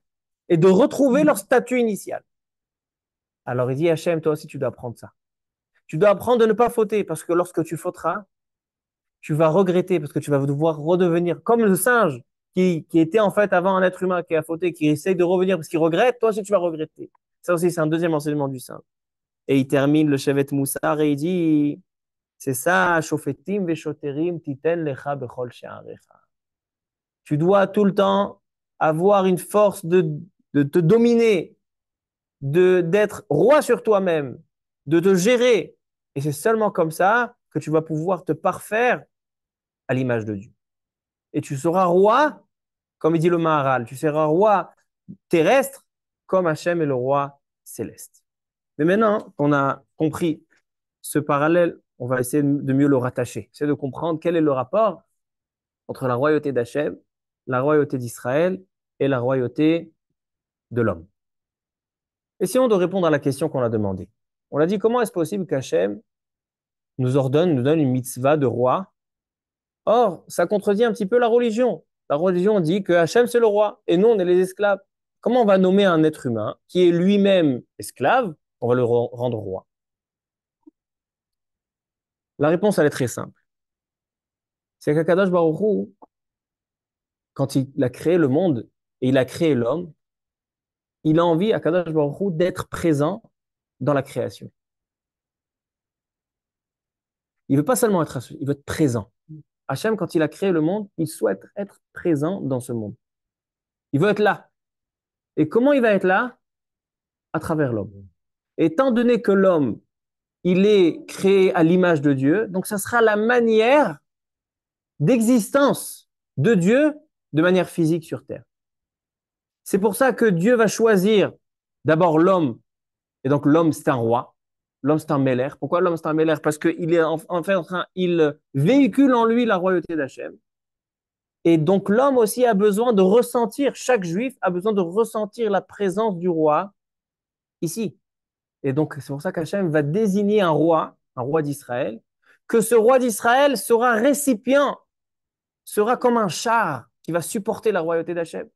et de retrouver leur statut initial. Alors il dit, Hachem, toi aussi, tu dois apprendre ça. Tu dois apprendre de ne pas fauter, parce que lorsque tu fauteras, tu vas regretter, parce que tu vas devoir redevenir comme le singe qui était en fait avant un être humain qui a fauté, qui essaye de revenir parce qu'il regrette, toi aussi tu vas regretter. Ça aussi, c'est un deuxième enseignement du singe. Et il termine le Shevet Moussar et il dit, c'est ça, Shofetim veshoterim titen lecha bechol she'arecha. Tu dois tout le temps avoir une force de te dominer, d'être roi sur toi-même, de te gérer. Et c'est seulement comme ça que tu vas pouvoir te parfaire à l'image de Dieu. Et tu seras roi, comme il dit le Maharal, tu seras roi terrestre comme Hachem est le roi céleste. Mais maintenant qu'on a compris ce parallèle, on va essayer de mieux le rattacher. C'est de comprendre quel est le rapport entre la royauté d'Hachem, la royauté d'Israël et la royauté de l'homme. Essayons de répondre à la question qu'on a demandée. On a dit, comment est-ce possible qu'Hachem nous donne une mitzvah de roi? Or, ça contredit un petit peu la religion. La religion dit que Hachem, c'est le roi, et nous, on est les esclaves. Comment on va nommer un être humain qui est lui-même esclave, on va le rendre roi? La réponse, elle est très simple. C'est qu'Akadosh Baruch Hu, quand il a créé le monde et il a créé l'homme, il a envie, à Kadosh Baruch Hu, d'être présent dans la création. Il veut pas seulement être associé, il veut être présent. Hachem, quand il a créé le monde, il souhaite être présent dans ce monde. Il veut être là. Et comment il va être là? À travers l'homme. Étant donné que l'homme, il est créé à l'image de Dieu, donc ça sera la manière d'existence de Dieu de manière physique sur terre. C'est pour ça que Dieu va choisir d'abord l'homme, et donc l'homme c'est un roi, l'homme c'est un mêler. Pourquoi l'homme c'est un mêler? Parce qu'il est en fait il véhicule en lui la royauté d'Hachem. Et donc l'homme aussi a besoin de ressentir, chaque juif a besoin de ressentir la présence du roi ici. Et donc c'est pour ça qu'Hachem va désigner un roi d'Israël, que ce roi d'Israël sera récipient, sera comme un char qui va supporter la royauté d'Hachem.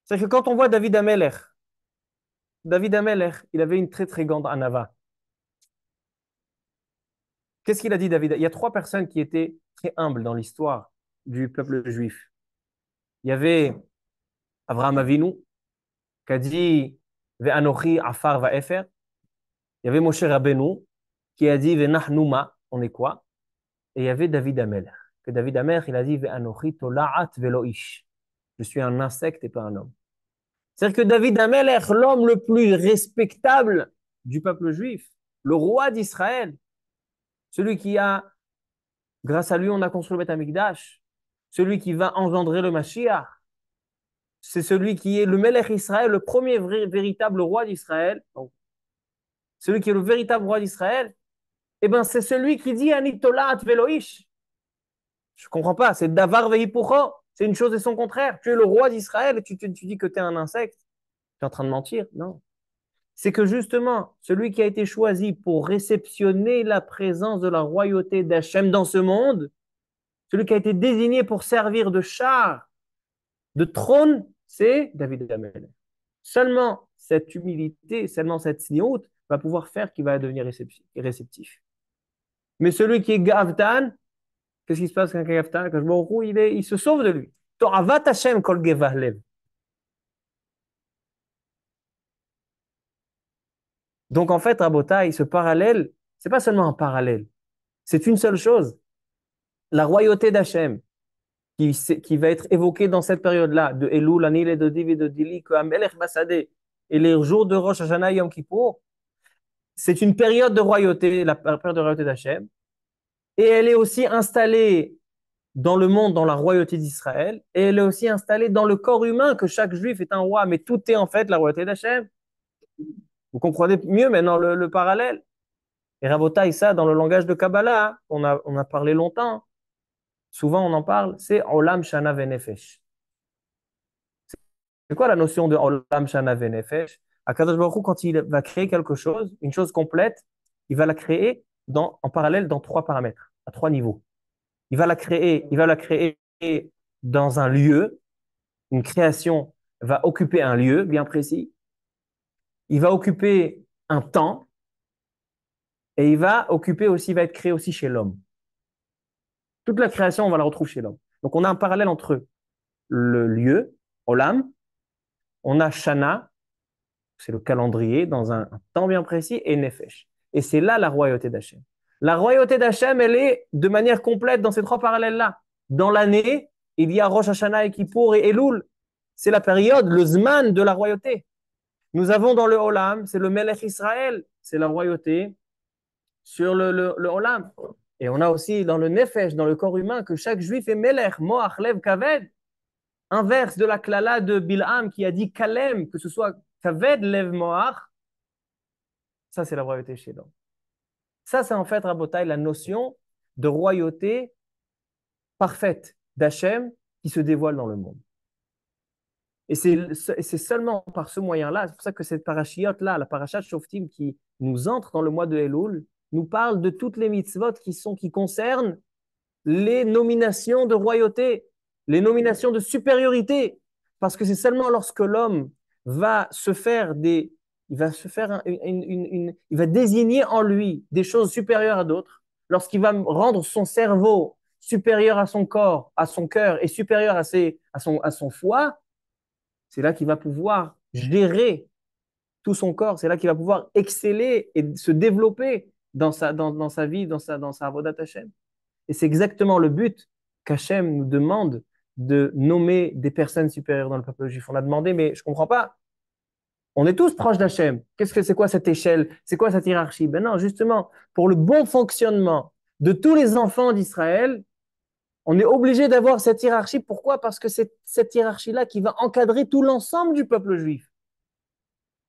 C'est-à-dire que quand on voit David Ameller, il avait une très très grande anava. Qu'est-ce qu'il a dit, David? Il y a trois personnes qui étaient très humbles dans l'histoire du peuple juif. Il y avait Avraham Avinu, qui a dit Ve'anochi afar va'efer. Il y avait Moshe Rabbeinu, qui a dit Ve'nachnu ma, on est quoi? Et il y avait David Ameller. Que David Ameller, il a dit Ve'anochi tola'at ve'lo ish. Je suis un insecte et pas un homme. C'est-à-dire que David Ameller, l'homme le plus respectable du peuple juif, le roi d'Israël, celui qui a, grâce à lui, on a construit le Beth Amikdash, celui qui va engendrer le Mashiach, c'est celui qui est le Melech Israël, le premier véritable roi d'Israël, donc, celui qui est le véritable roi d'Israël, eh ben, c'est celui qui dit Anitolat Veloish. Je ne comprends pas, c'est Davar Veipucho, c'est une chose et son contraire. Tu es le roi d'Israël et tu dis que tu es un insecte. Tu es en train de mentir? Non. C'est que justement, celui qui a été choisi pour réceptionner la présence de la royauté d'Hachem dans ce monde, celui qui a été désigné pour servir de char, de trône, c'est David Amel. Seulement cette humilité, seulement cette sniout va pouvoir faire qu'il va devenir réceptif. Mais celui qui est Gavtan, qu'est-ce qui se passe quand il est Gavtan? Quand il se sauve de lui. To'avat Hashem kol gevahlev. Donc en fait, Rabotai, ce parallèle, c'est pas seulement un parallèle, c'est une seule chose. La royauté d'Hachem, qui va être évoquée dans cette période-là, de Elul, Anil et de Div et de Dili, que Amelech Basadeh, et les jours de Rosh Hashanah Yom Kippour, c'est une période de royauté, la période de royauté d'Hachem, et elle est aussi installée dans le monde, dans la royauté d'Israël, et elle est aussi installée dans le corps humain, que chaque juif est un roi, mais tout est en fait la royauté d'Hachem. Vous comprenez mieux maintenant le parallèle. Et Rabotai, ça, dans le langage de Kabbalah, hein, on a parlé longtemps, souvent on en parle, c'est Olam Shana Venefesh. C'est quoi la notion de Olam Shana Venefesh? Akadosh Baruch Hu, quand il va créer quelque chose, une chose complète, il va la créer en parallèle dans trois paramètres, à trois niveaux. Il va la créer dans un lieu, une création va occuper un lieu bien précis, il va occuper un temps, et il va être créé aussi chez l'homme. Toute la création, on va la retrouver chez l'homme. Donc on a un parallèle entre le lieu, Olam, on a Shana, c'est le calendrier, dans un temps bien précis, et Nefesh. Et c'est là la royauté d'Hachem. La royauté d'Hachem, elle est de manière complète dans ces trois parallèles-là. Dans l'année, il y a Rosh Hashanah et Kippour et Elul. C'est la période, le Zman de la royauté. Nous avons dans le Olam, c'est le Melech Israël, c'est la royauté sur le Olam. Et on a aussi dans le Nefesh, dans le corps humain, que chaque juif est Melech, Moach, Lev, Kaved. Inverse de la klala de Bilham qui a dit Kalem, que ce soit Kaved, Lev, Moach. Ça, c'est la royauté chez l'homme. Ça, c'est en fait, Rabotai, la notion de royauté parfaite d'Hachem qui se dévoile dans le monde. Et c'est seulement par ce moyen-là, c'est pour ça que cette parachiote-là, la parachat Shoftim qui nous entre dans le mois de Elul, nous parle de toutes les mitzvot qui concernent les nominations de royauté, les nominations de supériorité. Parce que c'est seulement lorsque l'homme va se faire il va se faire il va désigner en lui des choses supérieures à d'autres, lorsqu'il va rendre son cerveau supérieur à son corps, à son cœur et supérieur à son foie, c'est là qu'il va pouvoir gérer tout son corps. C'est là qu'il va pouvoir exceller et se développer dans sa vie, dans sa avodat Hashem. Et c'est exactement le but qu'Hachem nous demande de nommer des personnes supérieures dans le peuple juif. On a demandé, mais je ne comprends pas. On est tous proches d'Hachem. C'est quoi cette échelle? C'est quoi cette hiérarchie? Ben non, justement, pour le bon fonctionnement de tous les enfants d'Israël, on est obligé d'avoir cette hiérarchie. Pourquoi? Parce que c'est cette hiérarchie-là qui va encadrer tout l'ensemble du peuple juif.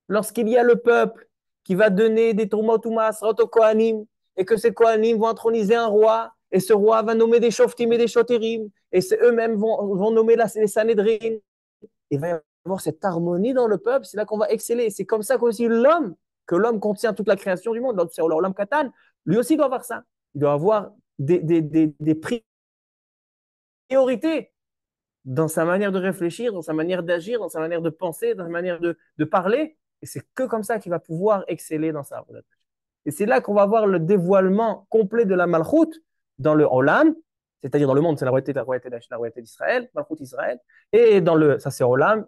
Lorsqu'il y a le peuple qui va donner des tourmot ou maasrot aux Kohanim, et que ces Kohanim vont introniser un roi, et ce roi va nommer des shoftim et des shoterim, et eux-mêmes vont nommer les Sanhedrin. Il va y avoir cette harmonie dans le peuple, c'est là qu'on va exceller. C'est comme ça qu'aussi l'homme, que l'homme contient toute la création du monde, c'est l'homme katan, lui aussi doit avoir ça. Il doit avoir des priorités dans sa manière de réfléchir, dans sa manière d'agir, dans sa manière de penser, dans sa manière de parler. Et c'est que comme ça qu'il va pouvoir exceller dans sa avodat. Et c'est là qu'on va voir le dévoilement complet de la malchoute dans le Olam, c'est-à-dire dans le monde, c'est la royauté d'Israël, malchoute Israël, et ça c'est Olam,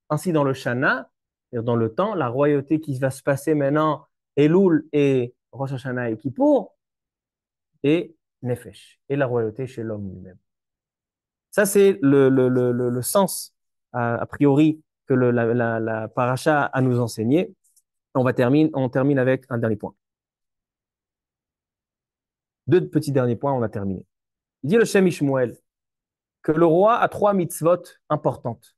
ainsi dans le Shana, c'est-à-dire dans le temps, la royauté qui va se passer maintenant, Elul et Rosh Hashanah et Kippour, et Nefesh, et la royauté chez l'homme lui-même. Ça, c'est le sens, a priori, que la paracha a nous enseigné. On termine avec un dernier point. Deux petits derniers points, on a terminé. Il dit le Shem Ishmuel que le roi a trois mitzvot importantes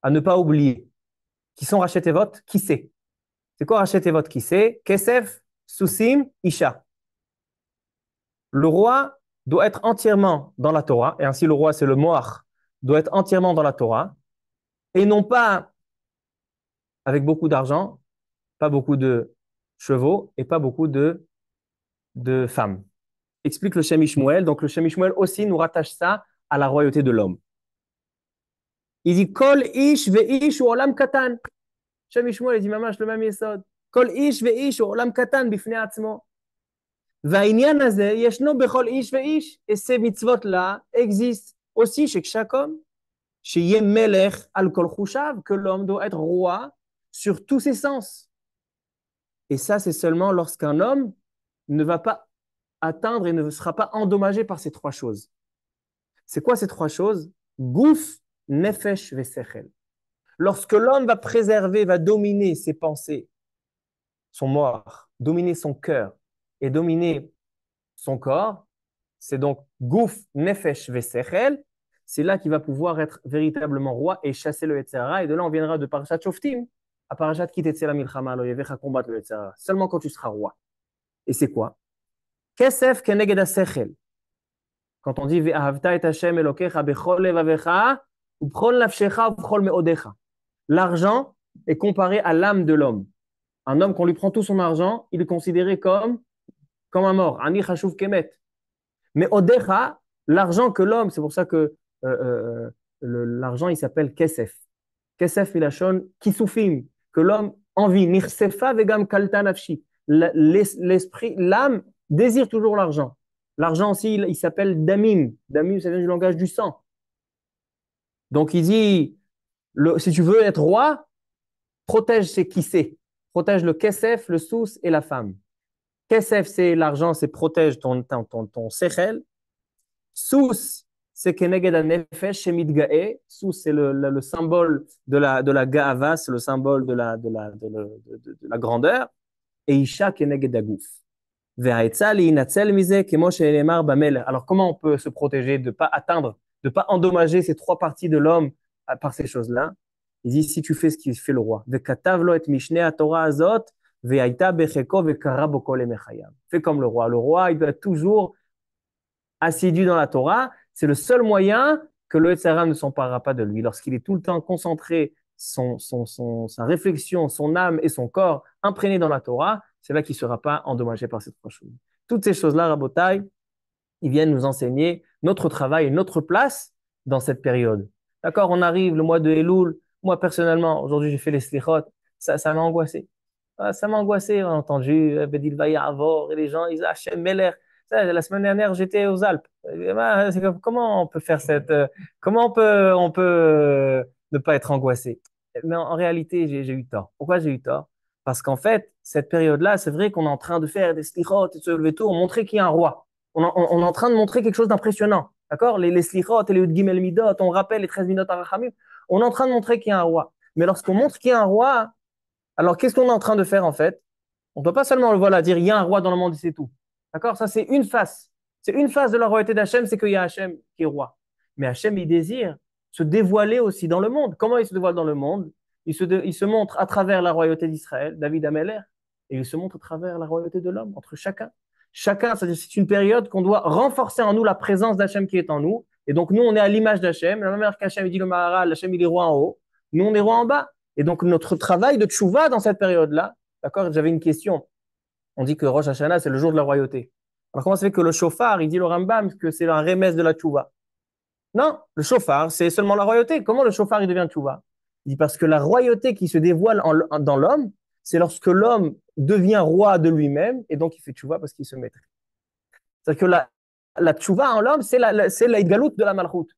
à ne pas oublier. Qui sont Rachet Evot? Qui c'est? C'est quoi Rachet Evot? Qui c'est? Kesef, Susim, Isha. Le roi doit être entièrement dans la Torah, et ainsi le roi, c'est le Moach, doit être entièrement dans la Torah, et non pas avec beaucoup d'argent, pas beaucoup de chevaux, et pas beaucoup de femmes. Explique le Shem Ishmuel. Donc le Shem Ishmuel aussi nous rattache ça à la royauté de l'homme. Il dit Kol ish ve'ish ou olam katan. Shem Ishmuel, il dit mamash le même yesod. Kol ish ve'ish ou olam katan bifnei atzmo. Va'inyan hazeh yeshno bechol ish ve'ish. Et ces mitzvot-là existent aussi chez chaque homme. Chez Yem Melech al kol chushav, que l'homme doit être roi sur tous ses sens. Et ça, c'est seulement lorsqu'un homme ne va pas atteindre et ne sera pas endommagé par ces trois choses. C'est quoi ces trois choses? Gouf, nefesh, vesechel. Lorsque l'homme va préserver, va dominer ses pensées, son mort, dominer son cœur et dominer son corps, c'est donc gouf, nefesh, vesechel, c'est là qu'il va pouvoir être véritablement roi et chasser le Yetzirah. Et de là, on viendra de Parashat Shoftim à Parashat Kitetzela Milchama, lo yevecha combattre le Yetzirah. Seulement quand tu seras roi. Et c'est quoi? Kesef keneged hasechel. Quand on dit Ve'ahavta et Hashem Elokecha bechol levavecha u'bchol nafshecha u'bchol me'odecha. L'argent est comparé à l'âme de l'homme. Un homme, qu'on lui prend tout son argent, il est considéré comme un mort. Ani chashuv kemet. Mais odecha, l'argent que l'homme, c'est pour ça que l'argent, il s'appelle kesef. Kesef ilachon kisufim, que l'homme envie. Nirsefa vegam kalta nafshi. L'esprit, l'âme désire toujours l'argent. L'argent aussi, il s'appelle damim. Damim, ça vient du langage du sang. Donc il dit, si tu veux être roi, protège ses kissés. Protège le kesef, le sous et la femme. Kesef, c'est l'argent, c'est protège ton sechel. Sous, c'est keneged nefesh shemidgae. Sous, c'est le symbole de la gaava, c'est le symbole de la grandeur. Et isha keneged aguf. Alors, comment on peut se protéger de ne pas atteindre, de ne pas endommager ces trois parties de l'homme par ces choses-là? Il dit, si tu fais ce qu'il fait le roi, fais comme le roi. Le roi, il doit être toujours assidu dans la Torah. C'est le seul moyen que le Yetzirah ne s'emparera pas de lui. Lorsqu'il est tout le temps concentré, sa réflexion, son âme et son corps imprégnés dans la Torah, c'est là qu'il ne sera pas endommagé par ces trois choses. Toutes ces choses-là, Rabotai, ils viennent nous enseigner notre travail et notre place dans cette période. D'accord, on arrive le mois de Elul. Moi, personnellement, aujourd'hui, j'ai fait les slichot. Ça m'a angoissé. Ça m'a angoissé, on a entendu Bedil Vayavor et les gens, ils Hachem Meler. La semaine dernière, j'étais aux Alpes. Comment on peut faire comment on peut ne pas être angoissé? Mais en réalité, j'ai eu tort. Pourquoi j'ai eu tort? Parce qu'en fait, cette période-là, c'est vrai qu'on est en train de faire des slichot et de se lever tôt, on montrait qu'il y a un roi. On est en train de montrer quelque chose d'impressionnant. D'accord? Les slichot et les Gimel Midot, on rappelle les 13 minutes à Rachamim. On est en train de montrer qu'il y a un roi. Mais lorsqu'on montre qu'il y a un roi, alors qu'est-ce qu'on est en train de faire en fait? On ne peut pas seulement voilà, dire il y a un roi dans le monde et c'est tout. D'accord? Ça, c'est une face. C'est une face de la royauté d'Hachem, c'est qu'il y a Hachem qui est roi. Mais Hachem, il désire se dévoiler aussi dans le monde. Comment il se dévoile dans le monde? Il se montre à travers la royauté d'Israël, David Ameller, et il se montre à travers la royauté de l'homme, entre chacun. Chacun, c'est une période qu'on doit renforcer en nous la présence d'Hachem qui est en nous. Et donc, nous, on est à l'image d'Hachem. La même manière qu'Hachem, il dit le Maharal, Hachem, il est roi en haut. Nous, on est roi en bas. Et donc, notre travail de tchouva dans cette période-là, d'accord, j'avais une question. On dit que Rosh Hashanah, c'est le jour de la royauté. Alors, comment ça fait que le shofar, il dit le Rambam que c'est un remède de la tchouva? Non, le shofar, c'est seulement la royauté. Comment le shofar, il devient tchouva? Il dit parce que la royauté qui se dévoile dans l'homme, c'est lorsque l'homme devient roi de lui-même, et donc il fait tchouva parce qu'il se maîtrise. C'est-à-dire que la tchouva en l'homme, c'est la idgalout de la malchoute.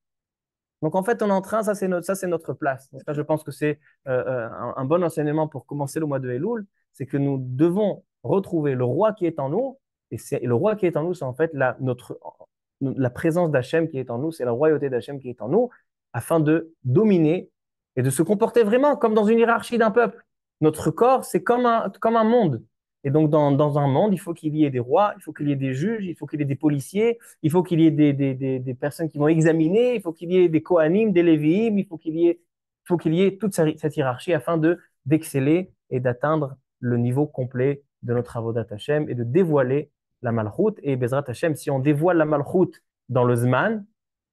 Donc en fait, on est en train, ça c'est notre place. Donc, ça, je pense que c'est un bon enseignement pour commencer le mois de Elul, c'est que nous devons retrouver le roi qui est en nous, et le roi qui est en nous, c'est en fait la présence d'Hachem qui est en nous, c'est la royauté d'Hachem qui est en nous, afin de dominer et de se comporter vraiment comme dans une hiérarchie d'un peuple. Notre corps, c'est comme un monde. Et donc dans un monde, il faut qu'il y ait des rois, il faut qu'il y ait des juges, il faut qu'il y ait des policiers, il faut qu'il y ait des personnes qui vont examiner, il faut qu'il y ait des Kohanim, des Lévi'im, il faut qu'il y ait toute cette hiérarchie afin d'exceller et d'atteindre le niveau complet de notre Avodat Hashem et de dévoiler la Malchut. Et Bezrat Hashem, si on dévoile la Malchut dans le Zman,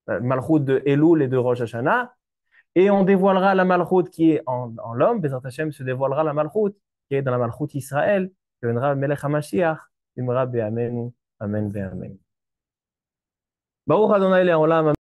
Malchut de Elul et de Rosh Hashanah, et on dévoilera la Malchut qui est en l'homme, Bezrat Hashem se dévoilera la Malchut qui est dans la Malchut Israël, qui viendra Melech HaMashiach, Imra Be'amenu, Amen Be'amen. Baruch Adonai Le'olam.